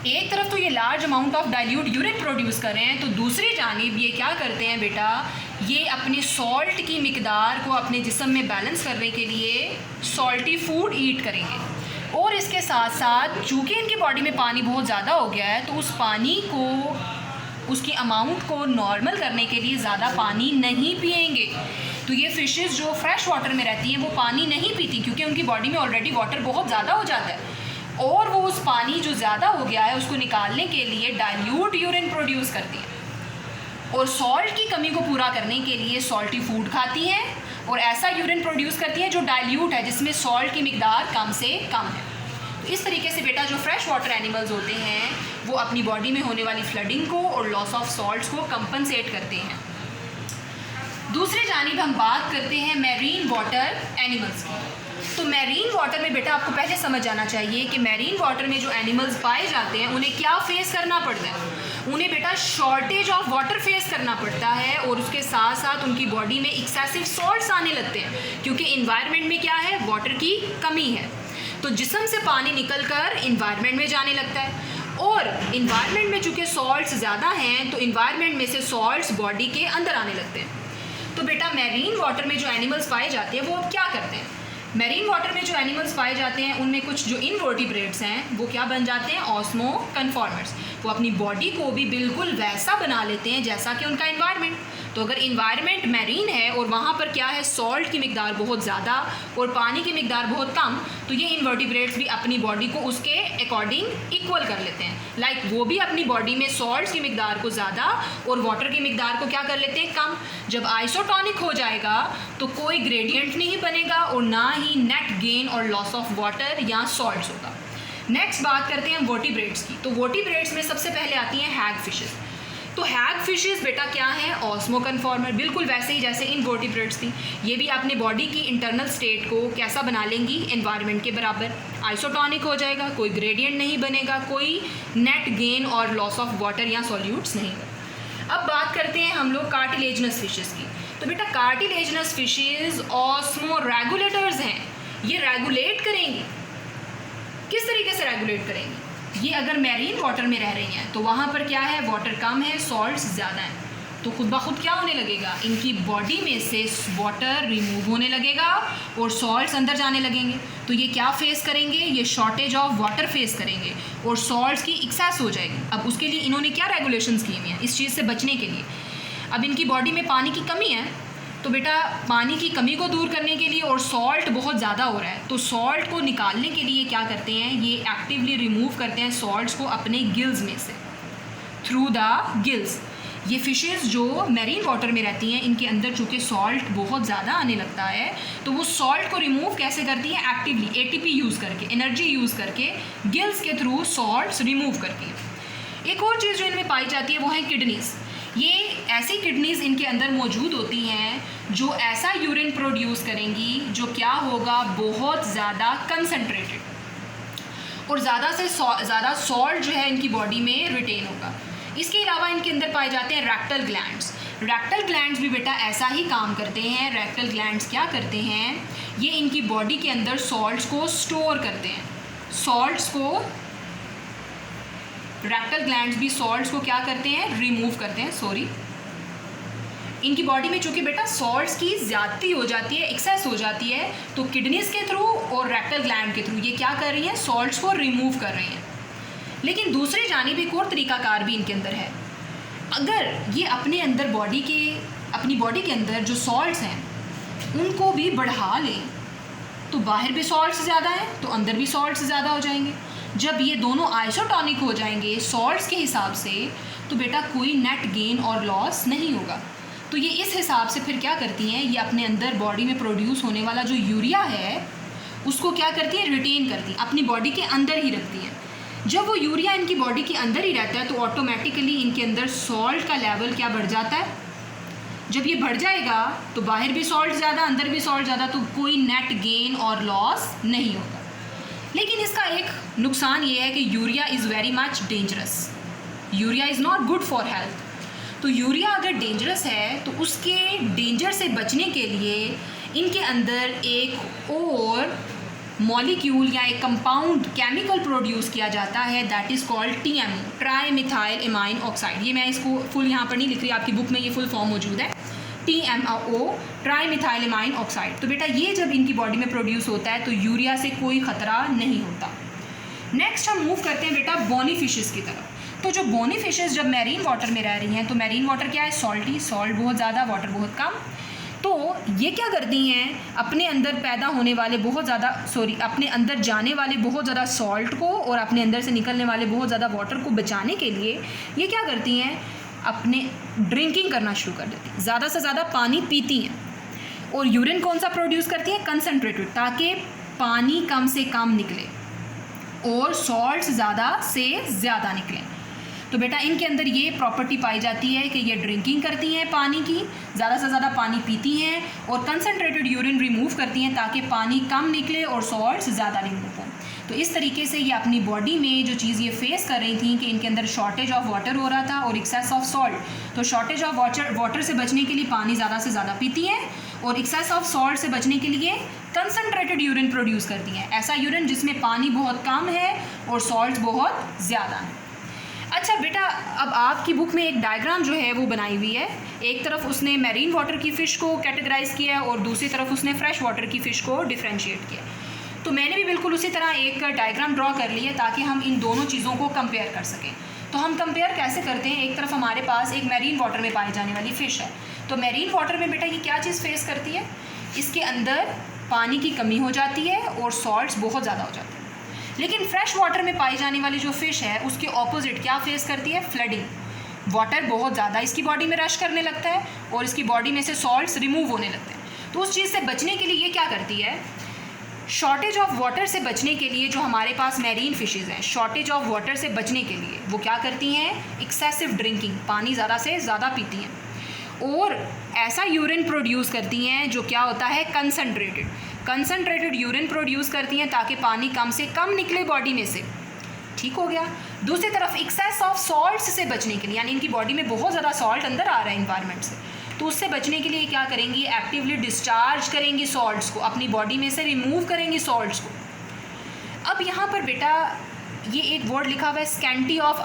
एक तरफ तो ये large amount of dilute urine produce कर रहे हैं, तो दूसरी जानिब ये क्या करते हैं बेटा, ये अपने सॉल्ट की मिकदार को अपने जिस्म में बैलेंस करने के लिए सॉल्टी फूड ईट करेंगे। और इसके साथ साथ चूँकि इनकी बॉडी में पानी बहुत ज़्यादा हो गया है, तो उस पानी को, उसकी अमाउंट को नॉर्मल करने के लिए ज़्यादा पानी नहीं पिएंगे। तो ये फ़िशेस जो फ्रेश वाटर में रहती हैं वो पानी नहीं पीती, क्योंकि उनकी बॉडी में ऑलरेडी वाटर बहुत ज़्यादा हो जाता है, और वो उस पानी जो ज़्यादा हो गया है उसको निकालने के लिए डाइल्यूट यूरिन प्रोड्यूस करती हैं, और सॉल्ट की कमी को पूरा करने के लिए सॉल्टी फूड खाती हैं, और ऐसा यूरिन प्रोड्यूस करती हैं जो डाइल्यूट है, जिसमें सॉल्ट की मिकदार कम से कम है। तो इस तरीके से बेटा जो फ्रेश वाटर एनिमल्स होते हैं वो अपनी बॉडी में होने वाली फ्लडिंग को और लॉस ऑफ सॉल्ट्स को कंपनसेट करते हैं। दूसरी जानिब हम बात करते हैं मैरीन वाटर एनिमल्स की। तो मैरीन वाटर में बेटा आपको पहले समझ जाना चाहिए कि मैरीन वाटर में जो एनिमल्स पाए जाते हैं उन्हें क्या फेस करना पड़ता है। उन्हें बेटा शॉर्टेज ऑफ वाटर फेस करना पड़ता है, और उसके साथ साथ उनकी बॉडी में एक्सेसिव सॉल्ट्स आने लगते हैं, क्योंकि इन्वायरमेंट में क्या है, वाटर की कमी है। तो जिस्म से पानी निकलकर इन्वायरमेंट में जाने लगता है, और इन्वायरमेंट में चूँकि सॉल्ट्स ज़्यादा हैं तो इन्वायरमेंट में से सॉल्ट्स बॉडी के अंदर आने लगते हैं। तो बेटा मैरीन वाटर में जो एनिमल्स पाए जाते हैं वो अब क्या करते हैं, मैरीन वाटर में जो एनिमल्स पाए जाते हैं उनमें कुछ जो इनवर्टिब्रेट्स हैं वो क्या बन जाते हैं, ऑस्मो कन्फॉर्मर्स। वो अपनी बॉडी को भी बिल्कुल वैसा बना लेते हैं जैसा कि उनका इन्वायरमेंट। तो अगर इन्वायरमेंट मैरीन है और वहाँ पर क्या है, सॉल्ट की मिकदार बहुत ज़्यादा और पानी की मिकदार बहुत कम, तो ये इनवर्टिब्रेट्स भी अपनी बॉडी को उसके अकॉर्डिंग इक्वल कर लेते हैं। लाइक वो भी अपनी बॉडी में सॉल्ट की मिकदार को ज़्यादा और वाटर की मिकदार को क्या कर लेते हैं, कम। जब आइसोटोनिक हो जाएगा तो कोई ग्रेडियंट नहीं बनेगा और ना ही नेट गेन और लॉस ऑफ वाटर या सॉल्ट्स होगा। नेक्स्ट बात करते हैं वर्टिब्रेट्स की। तो वर्टिब्रेट्स में सबसे पहले आती हैं हैग फिशेस। तो हैग फिशेस बेटा क्या है, ऑस्मो कन्फॉर्मर, बिल्कुल वैसे ही जैसे इनवर्टिब्रेट्स थी। ये भी अपने बॉडी की इंटरनल स्टेट को कैसा बना लेंगी, एनवायरनमेंट के बराबर। आइसोटोनिक हो जाएगा, कोई ग्रेडियंट नहीं बनेगा, कोई नेट गेन और लॉस ऑफ वाटर या सॉल्यूट्स नहीं होगा। अब बात करते हैं हम लोग कार्टिलेजनस फिशेस की। तो बेटा कार्टिलेजनस फिशेस ऑस्मो रेगुलेटर्स हैं। ये रेगुलेट करेंगी, किस तरीके से रेगुलेट करेंगी, ये अगर मैरीन वाटर में रह रही हैं तो वहाँ पर क्या है, वाटर कम है, सॉल्ट्स ज़्यादा हैं, तो खुद ब खुद क्या होने लगेगा, इनकी बॉडी में से वाटर रिमूव होने लगेगा और सॉल्ट्स अंदर जाने लगेंगे। तो ये क्या फेस करेंगे, ये शॉर्टेज ऑफ वाटर फेस करेंगे और सॉल्ट्स की एक्सेस हो जाएगी। अब उसके लिए इन्होंने क्या रेगुलेशंस की हुई हैं इस चीज़ से बचने के लिए। अब इनकी बॉडी में पानी की कमी है, तो बेटा पानी की कमी को दूर करने के लिए और सॉल्ट बहुत ज़्यादा हो रहा है, तो सॉल्ट को निकालने के लिए क्या करते हैं, ये एक्टिवली रिमूव करते हैं सॉल्ट्स को अपने गिल्स में से, थ्रू द गिल्स। ये फिशेस जो मैरीन वाटर में रहती हैं इनके अंदर चूँकि सॉल्ट बहुत ज़्यादा आने लगता है, तो वो सॉल्ट को रिमूव कैसे करती हैं, एक्टिवली एटीपी यूज़ करके, एनर्जी यूज़ करके, गिल्स के थ्रू सॉल्ट्स रिमूव करके। एक और चीज़ जो इनमें पाई जाती है वो है किडनीज़। ये ऐसी किडनीज़ इनके अंदर मौजूद होती हैं जो ऐसा यूरिन प्रोड्यूस करेंगी जो क्या होगा, बहुत ज़्यादा कंसनट्रेटेड और ज़्यादा से ज़्यादा सॉल्ट जो है इनकी बॉडी में रिटेन होगा। इसके अलावा इनके अंदर पाए जाते हैं रेक्टल ग्लैंड्स। रेक्टल ग्लैंड्स भी बेटा ऐसा ही काम करते हैं। रेक्टल ग्लैंड्स क्या करते हैं, ये इनकी बॉडी के अंदर सॉल्ट्स को स्टोर करते हैं, सॉल्ट्स को, रेक्टल ग्लैंड्स भी सॉल्ट्स को क्या करते हैं, रिमूव करते हैं। सॉरी, इनकी बॉडी में चूँकि बेटा सॉल्ट्स की ज़्यादती हो जाती है, एक्सेस हो जाती है, तो किडनीज़ के थ्रू और रेक्टल ग्लैंड के थ्रू ये क्या कर रही हैं, सॉल्ट्स को रिमूव कर रही हैं। लेकिन दूसरी जानिब एक और तरीकाकार भी इनके अंदर है। अगर ये अपने अंदर अपनी बॉडी के अंदर जो सॉल्ट्स हैं उनको भी बढ़ा लें, तो बाहर भी सॉल्ट्स ज़्यादा हैं तो अंदर भी सॉल्ट्स ज़्यादा हो जाएंगे। जब ये दोनों आइसोटोनिक हो जाएंगे सॉल्ट्स के हिसाब से, तो बेटा कोई नेट गेन और लॉस नहीं होगा। तो ये इस हिसाब से फिर क्या करती हैं, ये अपने अंदर बॉडी में प्रोड्यूस होने वाला जो यूरिया है उसको क्या करती है, रिटेन करती है, अपनी बॉडी के अंदर ही रखती है। जब वो यूरिया इनकी बॉडी के अंदर ही रहता है तो ऑटोमेटिकली इनके अंदर सॉल्ट का लेवल क्या बढ़ जाता है। जब ये बढ़ जाएगा तो बाहर भी सॉल्ट ज़्यादा, अंदर भी सॉल्ट ज़्यादा, तो कोई नेट गेन और लॉस नहीं होगा। लेकिन इसका एक नुकसान ये है कि urea is very much dangerous, urea is not good for health. तो यूरिया अगर डेंजरस है तो उसके डेंजर से बचने के लिए इनके अंदर एक और मॉलिक्यूल या एक कंपाउंड केमिकल प्रोड्यूस किया जाता है, that is called TMO, tri methyl amine oxide. ये मैं इसको फुल यहाँ पर नहीं लिख रही, आपकी बुक में ये फुल फॉर्म मौजूद है, TMO, tri methyl amine oxide. तो बेटा ये जब इनकी बॉडी में प्रोड्यूस होता है तो यूरिया से कोई ख़तरा नहीं होता। नेक्स्ट हम मूव करते हैं बेटा बोनी फिशेस की तरफ। तो जो बोनी फिशेस जब मैरीन वाटर में रह रही हैं, तो मैरीन वाटर क्या है, सॉल्टी, सॉल्ट बहुत ज़्यादा, वाटर बहुत कम। तो ये क्या करती हैं, अपने अंदर पैदा होने वाले बहुत ज़्यादा अपने अंदर जाने वाले बहुत ज़्यादा सॉल्ट को और अपने अंदर से निकलने वाले बहुत ज़्यादा वाटर को बचाने के लिए ये क्या करती हैं, अपने ड्रिंकिंग करना शुरू कर देती हैं, ज़्यादा से ज़्यादा पानी पीती हैं। और यूरिन कौन सा प्रोड्यूस करती हैं, कंसनट्रेटेड, ताकि पानी कम से कम निकले और सॉल्ट्स ज़्यादा से ज़्यादा निकलें। तो बेटा इनके अंदर ये प्रॉपर्टी पाई जाती है कि ये ड्रिंकिंग करती हैं पानी की, ज़्यादा से ज़्यादा पानी पीती हैं और कंसनट्रेटेड यूरिन रिमूव करती हैं ताकि पानी कम निकले और सॉल्ट्स ज़्यादा रिमूव हों। तो इस तरीके से ये अपनी बॉडी में जो चीज़ ये फेस कर रही थी कि इनके अंदर शॉर्टेज ऑफ वाटर हो रहा था और एक्सेस ऑफ सॉल्ट। तो शॉर्टेज ऑफ वाटर से बचने के लिए पानी ज़्यादा से ज़्यादा पीती हैं और एक्सेस ऑफ सॉल्ट से बचने के लिए कंसनट्रेटेड यूरिन प्रोड्यूस करती हैं, ऐसा यूरिन जिसमें पानी बहुत कम है और सॉल्ट बहुत ज़्यादा है। अच्छा बेटा, अब आपकी बुक में एक डायग्राम जो है वो बनाई हुई है, एक तरफ उसने मैरीन वाटर की फ़िश को कैटेगराइज़ किया और दूसरी तरफ उसने फ्रेश वाटर की फ़िश को डिफ्रेंशिएट किया। तो मैंने भी बिल्कुल उसी तरह एक डायग्राम ड्रॉ कर ली है ताकि हम इन दोनों चीज़ों को कंपेयर कर सकें। तो हम कंपेयर कैसे करते हैं, एक तरफ हमारे पास एक मैरीन वाटर में पाई जाने वाली फ़िश है। तो मैरीन वाटर में बेटा ये क्या चीज़ फेस करती है, इसके अंदर पानी की कमी हो जाती है और सॉल्ट्स बहुत ज़्यादा हो जाते हैं। लेकिन फ्रेश वाटर में पाई जाने वाली जो फ़िश है उसके ऑपोजिट क्या फेस करती है, फ्लडिंग, वाटर बहुत ज़्यादा इसकी बॉडी में रश करने लगता है और इसकी बॉडी में से सॉल्ट्स रिमूव होने लगते हैं। तो उस चीज़ से बचने के लिए ये क्या करती है, शॉर्टेज ऑफ वाटर से बचने के लिए जो हमारे पास मैरीन फिशेज़ हैं, शॉर्टेज ऑफ वाटर से बचने के लिए वो क्या करती हैं, एक्सेसिव ड्रिंकिंग, पानी ज़्यादा से ज़्यादा पीती हैं और ऐसा यूरिन प्रोड्यूस करती हैं जो क्या होता है, कंसनट्रेटेड यूरिन प्रोड्यूस करती हैं ताकि पानी कम से कम निकले बॉडी में से। ठीक हो गया। दूसरी तरफ एक्सेस ऑफ सॉल्ट्स से बचने के लिए, यानी इनकी बॉडी में बहुत ज़्यादा सॉल्ट अंदर आ रहा है इन्वायरमेंट से, तो उससे बचने के लिए क्या करेंगी, एक्टिवली डिस्चार्ज करेंगी सॉल्ट्स को, अपनी बॉडी में से रिमूव करेंगी सॉल्ट्स को। अब यहाँ पर बेटा ये एक वर्ड लिखा हुआ है, स्कैंटी ऑफ